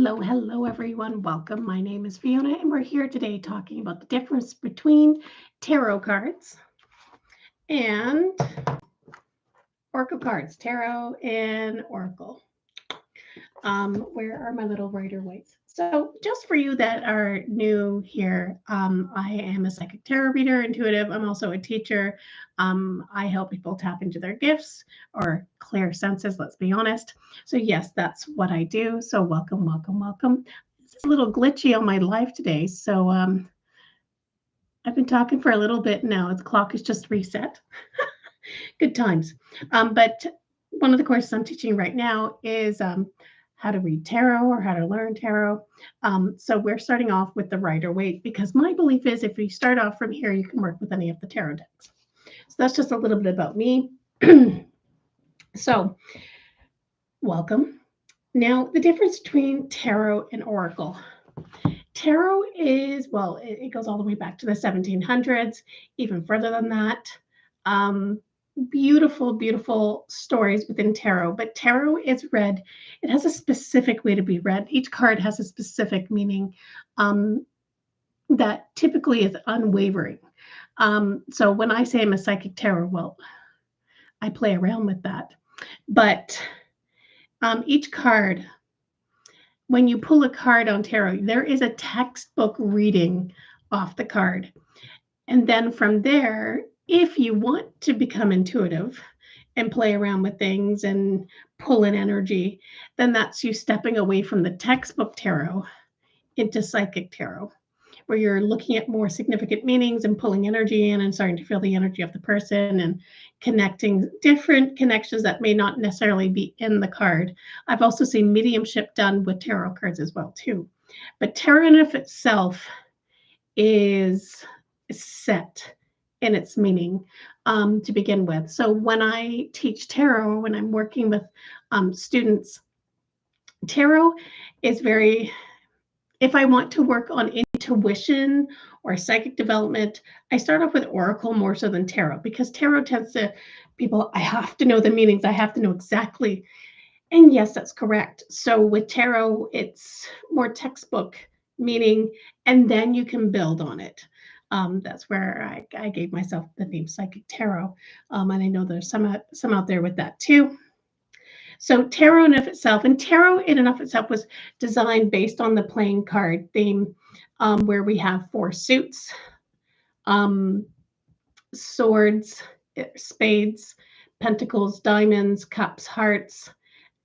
Hello, everyone. Welcome. My name is Fiona, and we're here today talking about the difference between tarot cards and oracle cards. Tarot and oracle. Where are my little Rider Waite? So, just for you that are new here, I am a psychic tarot reader, intuitive. I'm also a teacher. I help people tap into their gifts or clear senses, let's be honest. So, yes, that's what I do. So, welcome. It's a little glitchy on my live today. So, I've been talking for a little bit now. The clock is just reset. Good times. But one of the courses I'm teaching right now is how to read tarot or how to learn tarot. So we're starting off with the Rider Waite because my belief is if you start off from here, you can work with any of the tarot decks. So that's just a little bit about me. So, welcome. Now, the difference between tarot and oracle. Tarot is, well, it goes all the way back to the 1700s, even further than that. Beautiful stories within tarot, but tarot is read, it has a specific way to be read. Each card has a specific meaning that typically is unwavering. So when I say I'm a psychic tarot, well, I play around with that. But each card, when you pull a card on tarot, there is a textbook reading off the card. And then from there, if you want to become intuitive and play around with things and pull in energy, then that's you stepping away from the textbook tarot into psychic tarot, where you're looking at more significant meanings and pulling energy in and starting to feel the energy of the person and connecting different connections that may not necessarily be in the card. I've also seen mediumship done with tarot cards as well too. But tarot in of itself is set in its meaning to begin with. So when I teach tarot, when I'm working with students, tarot is very, if I want to work on intuition or psychic development, I start off with oracle more so than tarot, because tarot tends to, people, I have to know the meanings, I have to know exactly. And yes, that's correct. So with tarot, it's more textbook meaning, and then you can build on it. That's where I gave myself the name Psychic Tarot, and I know there's some out there with that too. So tarot in of itself, and tarot in and of itself was designed based on the playing card theme, where we have 4 suits, swords, spades, pentacles, diamonds, cups, hearts,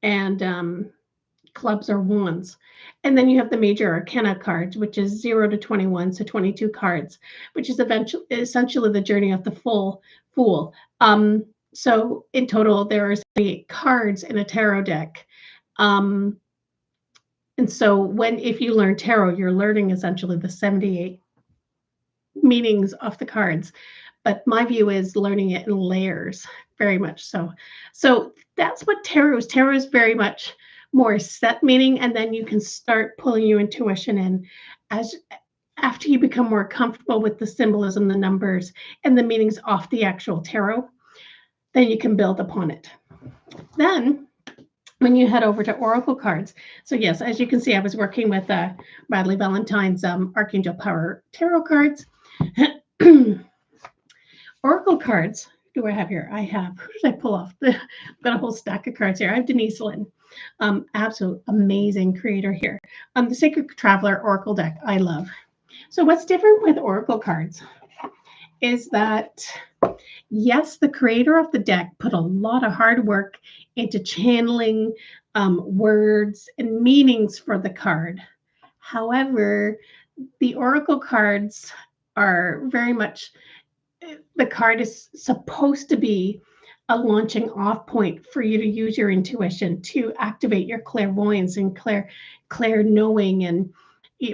and clubs or wands. And then you have the major arcana cards, which is 0 to 21, so 22 cards, which is essentially the journey of the fool. So in total, there are 78 cards in a tarot deck. And so if you learn tarot, you're learning essentially the 78 meanings of the cards. But my view is learning it in layers, very much so. So that's what tarot is. Tarot is very much more set meaning, and then you can start pulling your intuition in after you become more comfortable with the symbolism, the numbers, and the meanings off the actual tarot, then you can build upon it. Then when you head over to oracle cards, so yes, as you can see, I was working with Bradley Valentine's Archangel Power Tarot cards. Oracle cards, who do I have here? Who did I pull off? I've got a whole stack of cards here. I have Denise Lynn, absolute amazing creator here. The Sacred Traveler Oracle deck, I love. So what's different with Oracle cards is that, yes, the creator of the deck put a lot of hard work into channeling words and meanings for the card. However, the Oracle cards are very much, the card is supposed to be a launching off point for you to use your intuition to activate your clairvoyance and clear knowing and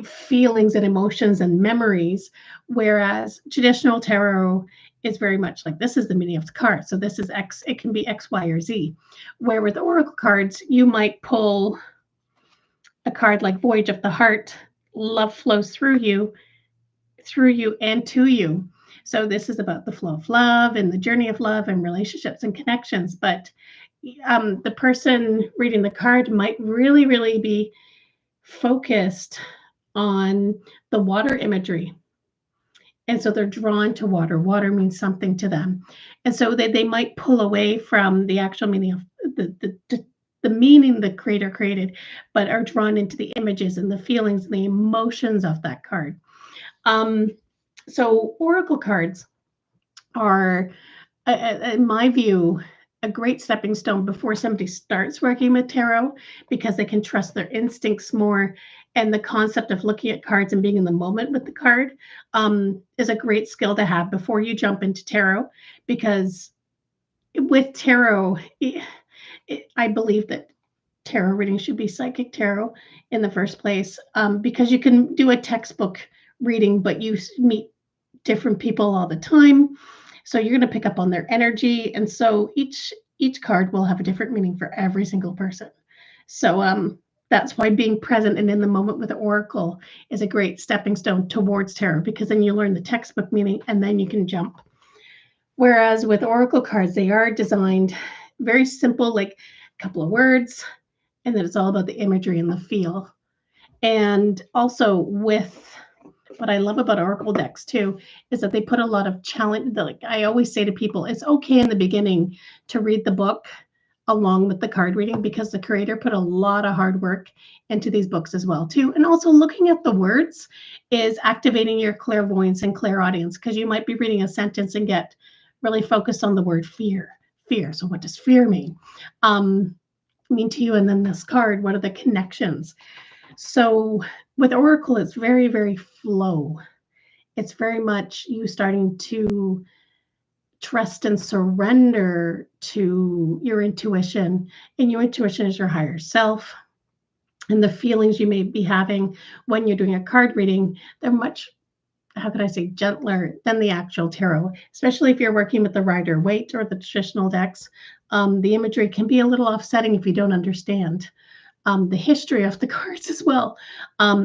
feelings and emotions and memories, whereas traditional tarot is very much like, this is the meaning of the card, so this is X, it can be X, Y, or Z. Where with oracle cards, you might pull a card like Voyage of the Heart, love flows through you and to you. So this is about the flow of love and the journey of love and relationships and connections. But the person reading the card might really be focused on the water imagery. And so they're drawn to water. Water means something to them. And so they might pull away from the actual meaning of the meaning the creator created, but are drawn into the images and the feelings and the emotions of that card. So oracle cards are, in my view, a great stepping stone before somebody starts working with tarot, because they can trust their instincts more. And the concept of looking at cards and being in the moment with the card is a great skill to have before you jump into tarot. Because with tarot, I believe that tarot reading should be psychic tarot in the first place, because you can do a textbook reading, but you meet different people all the time. So you're going to pick up on their energy. And so each card will have a different meaning for every single person. So that's why being present and in the moment with the oracle is a great stepping stone towards tarot, because then you learn the textbook meaning and then you can jump. Whereas with oracle cards, they are designed very simple, like a couple of words, and then it's all about the imagery and the feel. And also with what I love about oracle decks too is that they put a lot of challenge. Like I always say to people, it's okay in the beginning to read the book along with the card reading, because the creator put a lot of hard work into these books as well too. And also looking at the words is activating your clairvoyance and clairaudience, because you might be reading a sentence and get really focused on the word fear. So what does fear mean to you? And then this card, what are the connections? So with oracle, it's very, very flow. It's very much you starting to trust and surrender to your intuition. And your intuition is your higher self. And the feelings you may be having when you're doing a card reading, they're much, how can I say, gentler than the actual tarot, especially if you're working with the Rider-Waite or the traditional decks. The imagery can be a little offsetting if you don't understand the history of the cards as well.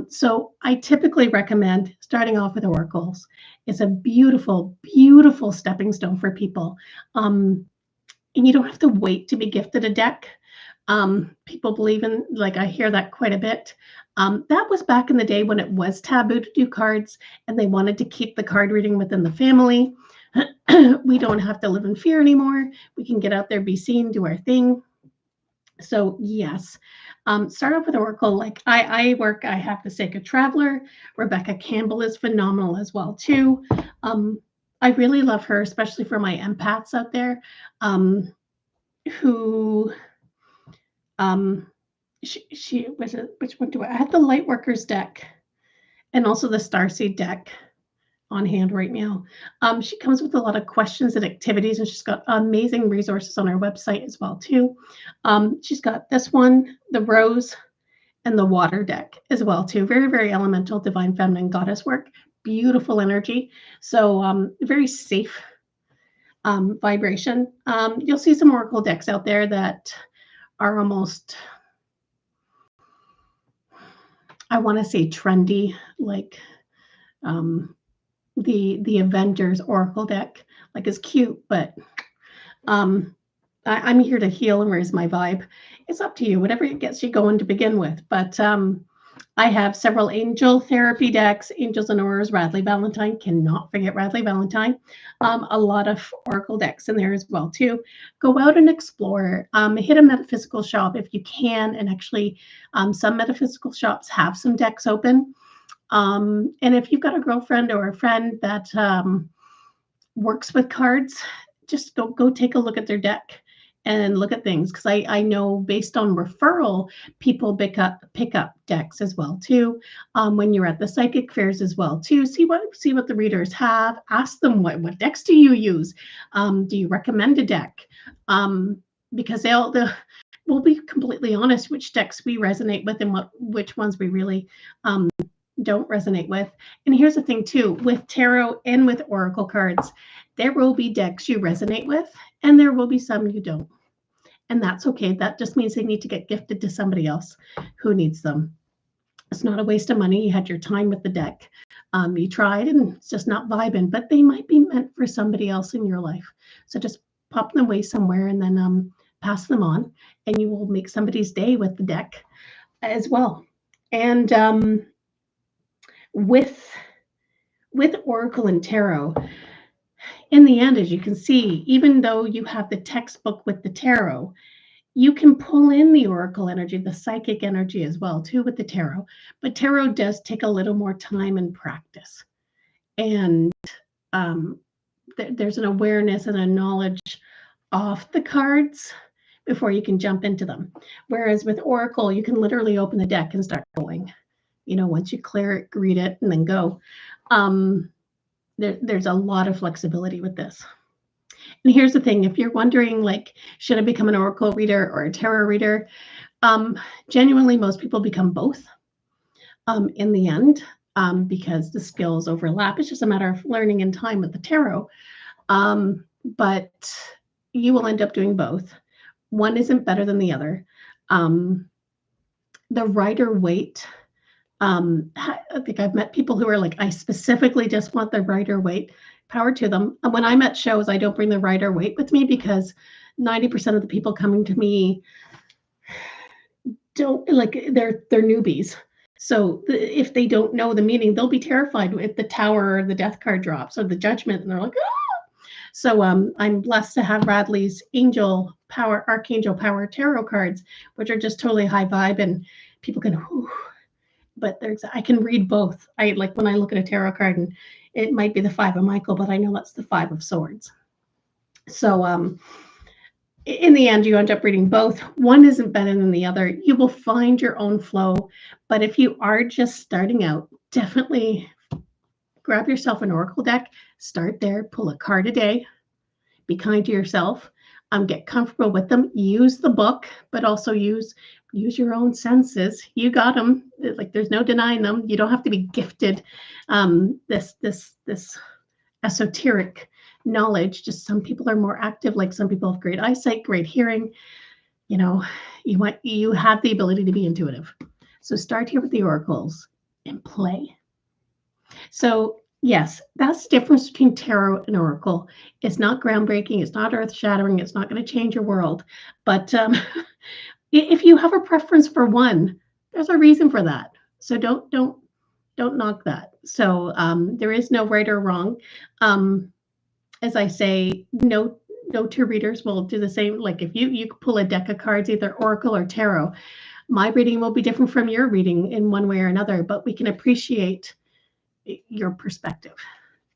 So I typically recommend starting off with oracles. It's a beautiful, beautiful stepping stone for people. And you don't have to wait to be gifted a deck. People believe in, like I hear that quite a bit. That was back in the day when it was taboo to do cards and they wanted to keep the card reading within the family. We don't have to live in fear anymore. We can get out there, be seen, do our thing. So yes, start off with oracle. Like I have the Sacred Traveler. Rebecca Campbell is phenomenal as well too. I really love her, especially for my empaths out there, who she was it, which one do I had the Lightworkers deck and also the Starseed deck on hand right now. She comes with a lot of questions and activities, and she's got amazing resources on her website as well too. She's got this one, the Rose and the Water deck as well too. Very, very elemental, divine feminine goddess work, beautiful energy. So very safe vibration. You'll see some oracle decks out there that are almost, I want to say, trendy, like the Avengers Oracle deck, like is cute, but I'm here to heal and raise my vibe. It's up to you, whatever it gets you going to begin with. But I have several angel therapy decks, Angels and Auras, Radley Valentine. Cannot forget Radley Valentine. A lot of oracle decks in there as well too. Go out and explore. Hit a metaphysical shop if you can, and actually, some metaphysical shops have some decks open. And if you've got a girlfriend or a friend that works with cards, just go take a look at their deck and look at things, because I know based on referral, people pick up decks as well too. When you're at the psychic fairs as well too, see what the readers have. Ask them what decks do you use. Do you recommend a deck? Because we'll be completely honest which decks we resonate with and which ones we really don't resonate with. And here's the thing too, with tarot and with oracle cards, there will be decks you resonate with and there will be some you don't. And that's okay. That just means they need to get gifted to somebody else who needs them. It's not a waste of money. You had your time with the deck. You tried and it's just not vibing, but they might be meant for somebody else in your life. So just pop them away somewhere and then pass them on, and you will make somebody's day with the deck as well. And with Oracle and Tarot, in the end, as you can see, even though you have the textbook with the tarot, you can pull in the oracle energy, the psychic energy as well, too, with the tarot. But tarot does take a little more time and practice. And um, there's an awareness and a knowledge of the cards before you can jump into them. Whereas with oracle, you can literally open the deck and start going. Once you clear it, read it, and then go. There's a lot of flexibility with this. And here's the thing, if you're wondering, like, should I become an oracle reader or a tarot reader? Genuinely, most people become both in the end, because the skills overlap. It's just a matter of learning in time with the tarot. But you will end up doing both. One isn't better than the other. The Rider Waite, I think I've met people who are like, I specifically just want the Rider Waite. Power to them. And when I'm at shows, I don't bring the Rider Waite with me because 90% of the people coming to me don't, like, they're newbies. So if they don't know the meaning, they'll be terrified if the Tower or the Death card drops or the Judgment, and they're like, ah! So I'm blessed to have Radley's Archangel Power tarot cards, which are just totally high vibe, and people can, whew, but I can read both. I like when I look at a tarot card and it might be the Five of Michael, but I know that's the Five of Swords. So in the end, you end up reading both. One isn't better than the other. You will find your own flow. But if you are just starting out, definitely grab yourself an oracle deck, start there, pull a card a day, be kind to yourself, get comfortable with them, use the book, but also use your own senses. You got them. Like, there's no denying them. You don't have to be gifted this esoteric knowledge. Just some people are more active. Like, some people have great eyesight, great hearing. You have the ability to be intuitive. So start here with the oracles and play. So yes, that's the difference between tarot and oracle. It's not groundbreaking. It's not earth-shattering. It's not going to change your world. But if you have a preference for one, there's a reason for that. So don't knock that. So there is no right or wrong. As I say, no two readers will do the same. Like, if you pull a deck of cards, either oracle or tarot, my reading will be different from your reading in one way or another, but we can appreciate your perspective.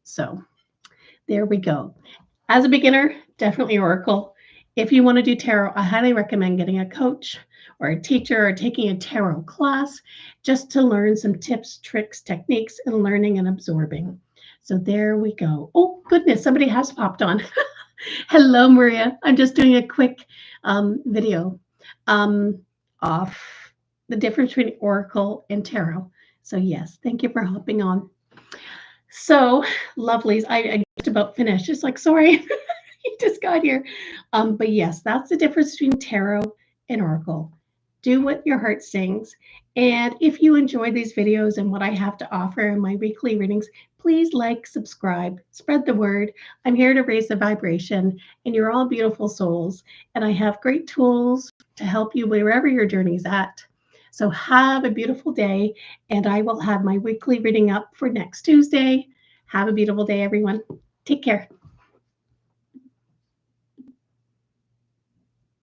So there we go. As a beginner, definitely oracle. If you want to do tarot, I highly recommend getting a coach or a teacher or taking a tarot class just to learn some tips, tricks, techniques, and learning and absorbing. So there we go. Oh, goodness, somebody has popped on. Hello, Maria. I'm just doing a quick video off the difference between oracle and tarot. So yes, thank you for hopping on. So, lovelies, I just about finished. Just like, sorry, you just got here. But yes, that's the difference between tarot and oracle. Do what your heart sings. And if you enjoy these videos and what I have to offer in my weekly readings, please like, subscribe, spread the word. I'm here to raise the vibration, and you're all beautiful souls. And I have great tools to help you wherever your journey's at. So have a beautiful day, and I will have my weekly reading up for next Tuesday. Have a beautiful day, everyone. Take care.